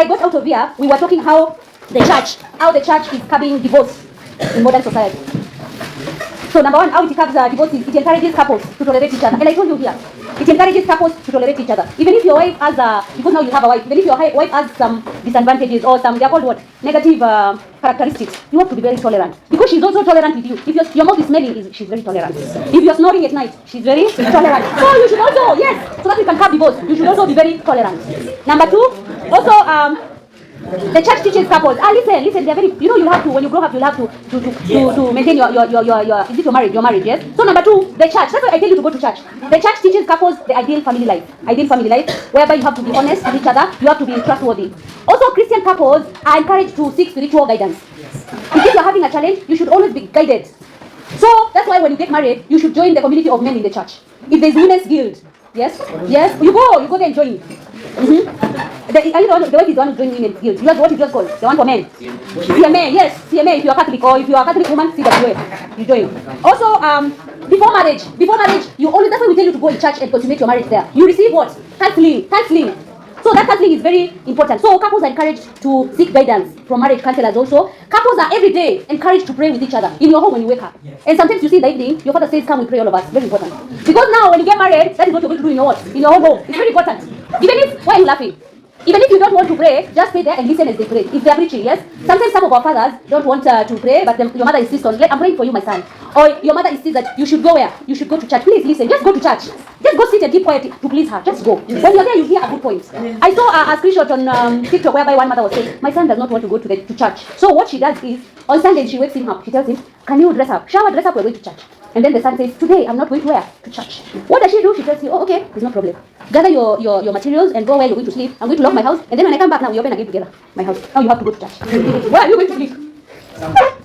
I got out of here, we were talking how the church is curbing divorce in modern society. So number one, how it curbs divorce is it encourages couples to tolerate each other. And I told you here, it encourages couples to tolerate each other. Even if your wife has because now you have a wife, even if your wife has some disadvantages or some, they are called what? Negative characteristics, you have to be very tolerant. Because she's also tolerant with you. If your mouth is smelling, she's very tolerant. If you're snoring at night, she's very tolerant. So you should also, yes, so that you can curb divorce, you should also be very tolerant. Number two, also, the church teaches couples. Listen, they're very, you have to, when you grow up, you'll have to maintain your is it your marriage, yes? So number two, the church, that's why I tell you to go to church. The church teaches couples the ideal family life, whereby you have to be honest with each other, you have to be trustworthy. Also, Christian couples are encouraged to seek spiritual guidance. If you're having a challenge, you should always be guided. So that's why when you get married, you should join the community of men in the church. If there's women's guild, yes, you go there and join. The wife is the one who's joining women's guild. What is yours called? The one for men. CMA, yes, CMA if you're Catholic, or if you're a Catholic woman, CWA, you join. Also, before marriage, you always, that's why we tell you to go in church and consummate your marriage there. You receive what? Counseling. So that counseling is very important. So couples are encouraged to seek guidance from marriage counselors also. Couples are every day encouraged to pray with each other in your home when you wake up. And sometimes you see in the evening, your father says, come we pray all of us. Very important. Because now when you get married, that is what you're going to do in your own home. It's very important. Even if, why are you laughing? Even if you don't want to pray, just stay there and listen as they pray. If they are preaching, yes? Sometimes some of our fathers don't want to pray, but your mother insists on, I'm praying for you, my son. Or your mother insists that you should go where? You should go to church. Please listen, just go to church. Just go sit and keep quiet to please her. Just go. When you're there, you hear a good point. I saw a screenshot on TikTok whereby one mother was saying, my son does not want to go to church. So what she does is, on Sunday she wakes him up. She tells him, can you dress up? Shower, dress up, we're going to church. And then the son says, today I'm not going to where? To church. What does she do? She tells you, oh, okay, there's no problem. Gather your materials and go where you're going to sleep. I'm going to lock my house. And then when I come back now, we open again together. My house. Now you have to go to church. Where are you going to sleep?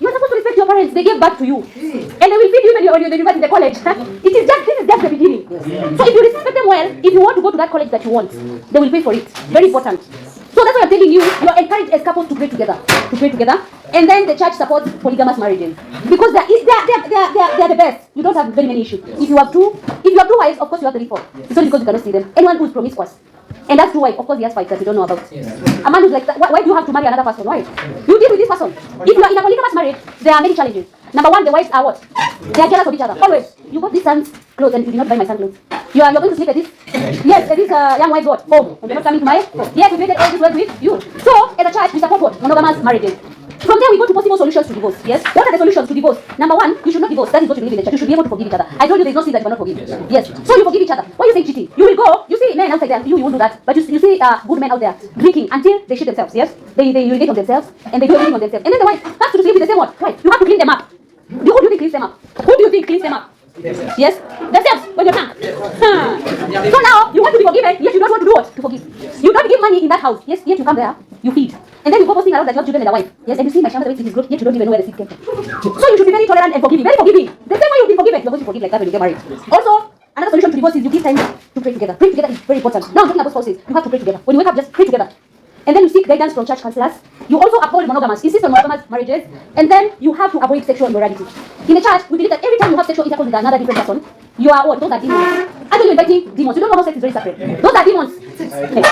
You're supposed to respect your parents. They gave birth to you. And they will feed you when you're in the college. This is just the beginning. So if you respect them well, if you want to go to that college that you want, they will pay for it. Very important. So that's why I'm telling you, you're encouraged as couples to pray together. And then the church supports polygamous marriages. Because they're the best. You don't have very many issues. If you have two wives, of course you have 34. It's only because you cannot see them. Anyone who's promiscuous and that's two wives, of course he has fights that you don't know about. A man who's like, why do you have to marry another person? Why? You deal with this person. If you are in a polygamous marriage, there are many challenges. Number one, the wives are what? They are jealous of each other. Always. You got this son's clothes and you did not buy my son's clothes. You're going to sleep at this? Yes, at this young wife's what? Home. And you're not coming to my home. Yes, we created all this work with you. So, as a church, we support what? Monogamous marriages. From there, we go to possible solutions to divorce. Yes? What are the solutions to divorce? Number one, you should not divorce. That is what you believe in the church. You should be able to forgive each other. I told you there is no sin that you cannot forgive. Yes. So you forgive each other. Why are you saying cheating? You will go, you see men outside there, you won't do that. But you see good men out there drinking until they shit themselves. Yes? They urinate on themselves and they do everything on themselves. And then the wife has to sleep with the same one. Why? You have to clean them up. Who do you think cleans them up? Who do you think cleans them up? Yes? Themselves, when you're drunk. So now, you want to be forgiven, yet you don't want to do what? To forgive. You don't give money in that house, yes, yet you come there, you feed. And then you go posting around that you have children and a wife. Yes, and you see my shaman the way seed is growth, yet you don't even know where the seed came from. So you should be very tolerant and forgiving. Very forgiving. The same way you've been forgiven, you're going to forgive like that when you get married. Also, another solution to divorce is you give time to pray together. Pray together is very important. Now I'm talking about spouses. You have to pray together. When you wake up, just pray together. And then you seek guidance from church counselors. You also uphold monogamous, insist on monogamous marriages. And then you have to avoid sexual immorality. In the church, we believe that every time you have sexual intercourse with another different person, you are what? Those are demons. Actually, you're inviting demons. You don't know how sex is very sacred. Those are demons. Okay.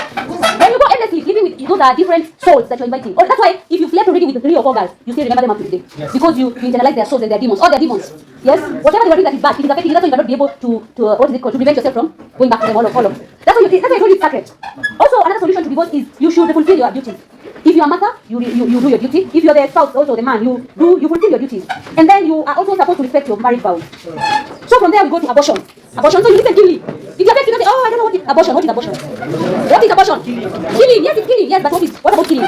When you go endlessly living with, those are different souls that you're inviting. Or that's why if you slept already with 3 or 4 guys, you still remember them up to today. Because you internalize their souls and their demons. All their demons. Yes? Whatever they were doing that is bad, it is affecting you. That's why you cannot be able to what is it called? To prevent yourself from going back to them all of. That's why I told you it's sacred. Also, another solution to divorce is you should fulfill your duties. If you are a mother, you do your duty. If you are the spouse, also the man, you fulfill your duties. And then you are also supposed to respect your marriage vows. So from there we go to abortion. Abortion. So you listen keenly. If you are saying, oh, I don't know what is abortion. What is abortion? What is abortion? Killing. Yes, it's killing. Yes, but what about killing?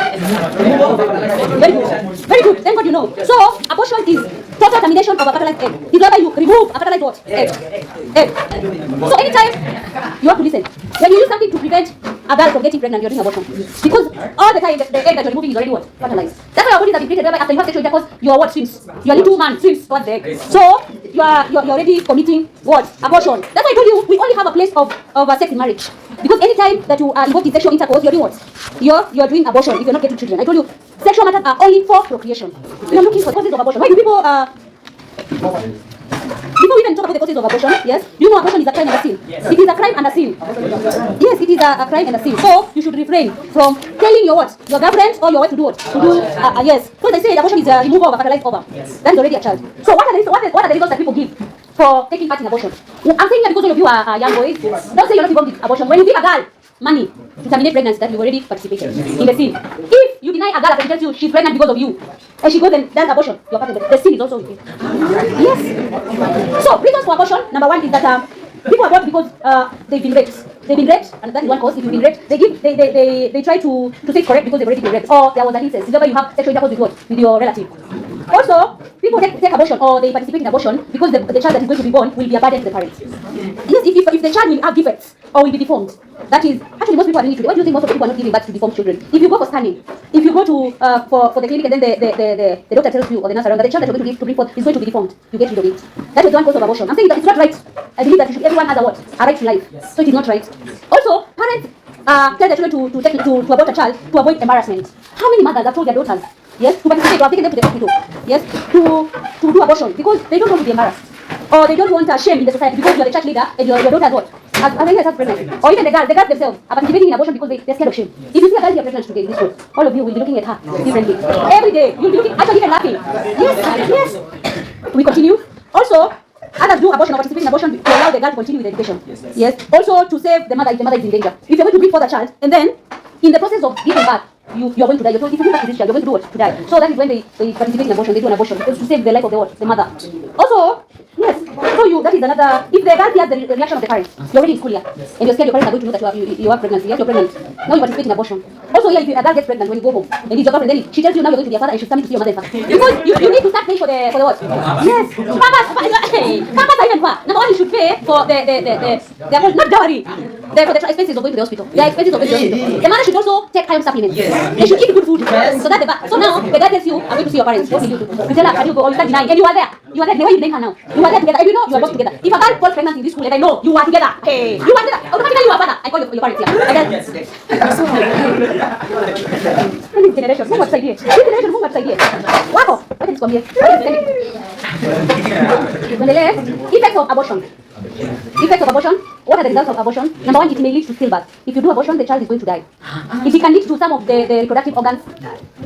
Very good. Very good. Thank God you know. So abortion is total termination of a fertilized egg. It's whereby you remove a fertilized what? Egg. So anytime you have to listen. When you use something to prevent a girl from getting pregnant, you're doing abortion. Because all the time the egg that you're removing is already what? Fertilized. That's why our bodies have been created whereby after you have sexual intercourse, your what swims. Your little man swims towards the egg. So you're already committing what? Abortion. That's why I told you we only have a place of sex in marriage. Because anytime that you are involved in sexual intercourse, you're doing what? You're doing abortion if you're not getting children. I told you sexual matters are only for procreation. You're looking for causes of abortion. Why do people before we even talk about the causes of abortion, yes, you know abortion is a crime and a sin. Yes. It is a crime and a sin. Yes, it is a crime and a sin. So you should refrain from telling your what? Your girlfriend or your wife to do what? To do, yes. So they say abortion is a removal of a fertilized ovum. Yes. That is already a child. So what are the results that people give for taking part in abortion? I'm saying that because all of you are young boys. Don't say you're not involved in abortion. When you give a girl money to terminate pregnancy, that you already participated in the sin. If you deny a girl after she tells you she's pregnant because of you, and she goes and does abortion, you're part of the sin is also with you. Yes. So reasons for abortion, number one is that people abort because they've been raped. They've been raped, and that is one cause. If you've been raped, they try to say correct because they've already been raped, or there was an incest. Remember, you have sexual intercourse with what? With your relative. Also, people take abortion or they participate in abortion because the child that is going to be born will be a burden to the parents. Yes, if the child will have defects or will be deformed, that is actually most people are doing it today. Why do you think most of the people are not giving birth to deformed children? If you go for scanning, if you go to for the clinic and then the doctor tells you or the nurse around that the child that you're going to bring forth is going to be deformed, you get rid of it. That is one cause of abortion. I'm saying that it's not right. I believe that everyone has a right to life, so it is not right. Also, parents tell their children to abort a child to avoid embarrassment. How many mothers have told their daughters, yes, to participate or have taken them to the hospital, yes, to do abortion because they don't want to be embarrassed or they don't want shame in the society because you are the church leader and your daughter has what? Has pregnant. Or even the girls themselves are participating in abortion because they're scared of shame. If you see a girl here pregnant today in this room, all of you will be looking at her differently. Every day, you'll be looking, actually even laughing. Yes. We continue. Also, others do abortion or participate in abortion to allow the girl to continue with education. Yes. Also to save the mother if the mother is in danger. If you're going to bring forth a child and then in the process of giving birth, you're going to die. You're told if you give birth to this child, you're going to do what? To die. So that is when they participate in abortion. They do an abortion because to save the life of the mother. Also, yes. So that is another. If the girl hears the reaction of the parents, you're already in school here, and you're scared your parents are going to know that you are pregnant. Yes, you're pregnant. Now you participate in abortion. Also, yeah, if a girl gets pregnant when you go home, and it's your girlfriend, then she tells you now you're going to be a father and she's coming to see your mother and father. Because you need to start paying for the what? Yes. Papas are even far. Number one, you should pay for the not dowry. For the expenses of going to the hospital. The expenses of going to the hospital. The mother should also take iron supplements. They should eat good food. So that so now the guy tells you, I'm going to see your parents. What will you do? You tell her, can you go? Or you start denying. And you are there. You are there. The way you blame her now. You are there together. And you know you are both together. If a girl falls pregnant in this school and I know you are together. Hey. You are together. Automatically you are father. I call your parents here. This generation, move outside here. This generation, move outside here. Wako. What is from here? When the left, effects of abortion. Effects of abortion. What are the results of abortion? Number one, it may lead to stillbirth. If you do abortion, the child is going to die. If it can lead to some of the reproductive organs,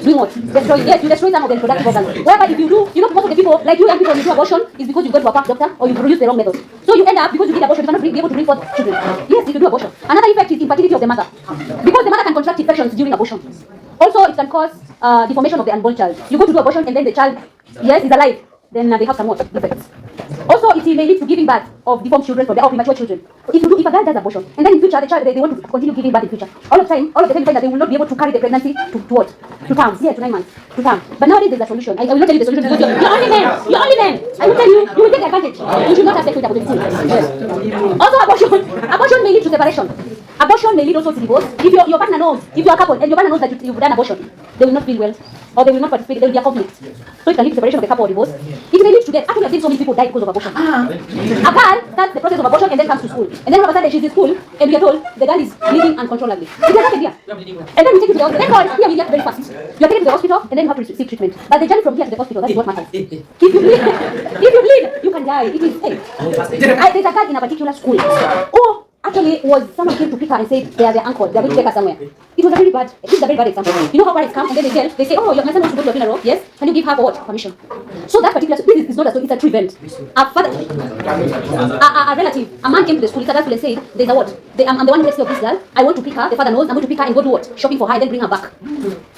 doing what? Destroy. Yes, you destroy some of the reproductive organs. Whereby if you do, most of the people, like you young people, when you do abortion, is because you go to a quack doctor or you produce the wrong method. So you end up, because you did abortion, you cannot be able to bring forth children. Yes, if you do abortion. Another effect is infertility of the mother. Because the mother can contract infections during abortion. Also, it can cause deformation of the unborn child. You go to do abortion and then the child, yes, is alive. Then they have some more defects. Also, it may lead to giving birth of deformed children or premature children. If a girl does abortion, and then in future the child they want to continue giving birth in future, all of the time you find that they will not be able to carry the pregnancy to what? To term. Yeah, to 9 months. To term. But nowadays there's a solution. I will not tell you the solution because you're only men. You're only men. I will tell you, you will take advantage. You should not have sex with abortion. Yes. Also, abortion may lead to separation. Abortion may lead also to divorce. If your partner knows, if you're a couple and your partner knows that you've done abortion, they will not feel well, or they will not participate. There will be a conflict. So it can lead to separation of the couple or divorce. It may lead to death. Actually, I've seen so many people die because of abortion. A girl starts the process of abortion and then comes to school, and then all of a sudden she's in school, and we are told the girl is bleeding uncontrollably. It has happened here. And then we take you to the hospital. Thank God, here we get very fast. You are taken to the hospital, and then you have to receive treatment. But the journey from here to the hospital, that is what matters. If you bleed, you can die. It is fate. There's a girl in a particular school. Oh. Actually, someone came to pick her and said they are their uncle, they are going to take her somewhere. It was a very bad example. You know how parents come and then they say, oh, my son wants to go to a funeral, yes? Can you give her for what? Permission. So that particular, this is not a story, it's a true event. A relative, a man came to the school, and said, there's a what? I'm the one who takes care of this girl, I want to pick her, the father knows, I'm going to pick her and go do what? Shopping for her and then bring her back.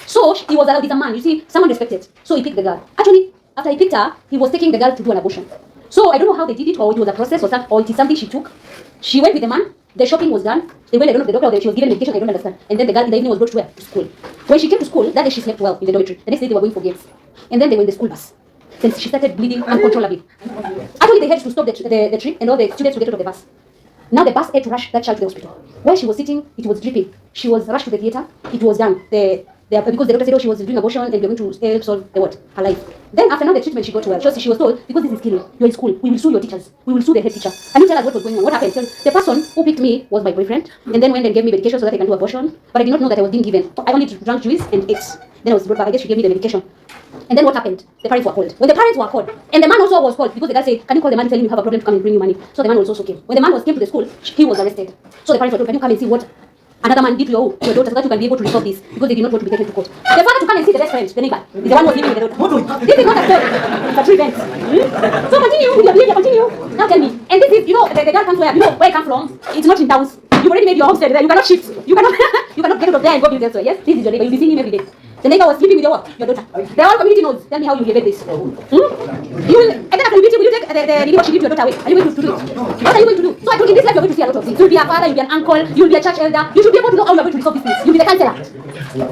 So he was allowed, he's a man, you see, someone respected. So he picked the girl. Actually, after he picked her, he was taking the girl to do an abortion. So I don't know how they did it, or it was a process, or it is something she took. She went with the man, the shopping was done, they went, I don't know, the doctor, she was given medication, I don't understand. And then the girl in the evening was brought to where? To school. When she came to school, that day she slept well in the dormitory. The next day they were going for games. And then they were in the school bus. Then she started bleeding uncontrollably. Actually, they had to stop the trip and all the students would get out of the bus. Now the bus had to rush that child to the hospital. While she was sitting, it was dripping. She was rushed to the theater, it was done. Because the doctor said, oh, she was doing abortion and they're going to help solve her life. Then after now the treatment she got well. She was told, because this is killing, you're in school, we will sue your teachers. We will sue the head teacher. And you tell us what was going on. What happened? The person who picked me was my boyfriend and then went and gave me medication so that I can do abortion. But I did not know that I was being given. I only drank juice and ate. Then I was brought back. I guess she gave me the medication. And then what happened? The parents were called. When the parents were called, and the man also was called because the guy said, "Can you call the man and tell him you have a problem to come and bring you money?" So the man was also came. When the man came to the school, he was arrested. So the parents were told, "Can you come and see what another man did to your daughter so that you can be able to resolve this?" Because they did not want to be taken to court. The father to come and see the best friend, the neighbor, is the one who was living with the daughter. This is not a story. It's a true event. So continue with your behavior. Continue. Now tell me. And this is, the girl comes where it comes from. It's not in towns. You've already made your homestead there. You cannot shift. You cannot you cannot get out of there and go build elsewhere. Yes, this is your neighbor. You'll be seeing him every day. The neighbor was sleeping with your daughter. The whole community knows. Tell me how you will evade this. You will, and then after you will take the leadership to your daughter away. Are you going to do it? What are you going to do? So I told you in this life you're going to see a lot of things. You'll be a father, you'll be an uncle, you'll be a church elder. You should be able to know how you're going to resolve these things. You'll be the counselor.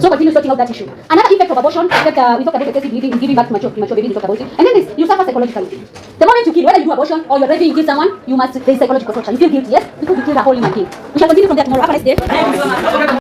So continue sorting out that issue. Another effect of abortion, we talked about the K.C.S.E giving back to mature babies, we talked about it. And then this, you suffer psychologically. The moment you kill, whether you do abortion or you're driving, you kill someone, there's psychological torture. You feel guilty, yes? Because you killed a whole human being. We shall continue from there tomorrow. Have a nice day.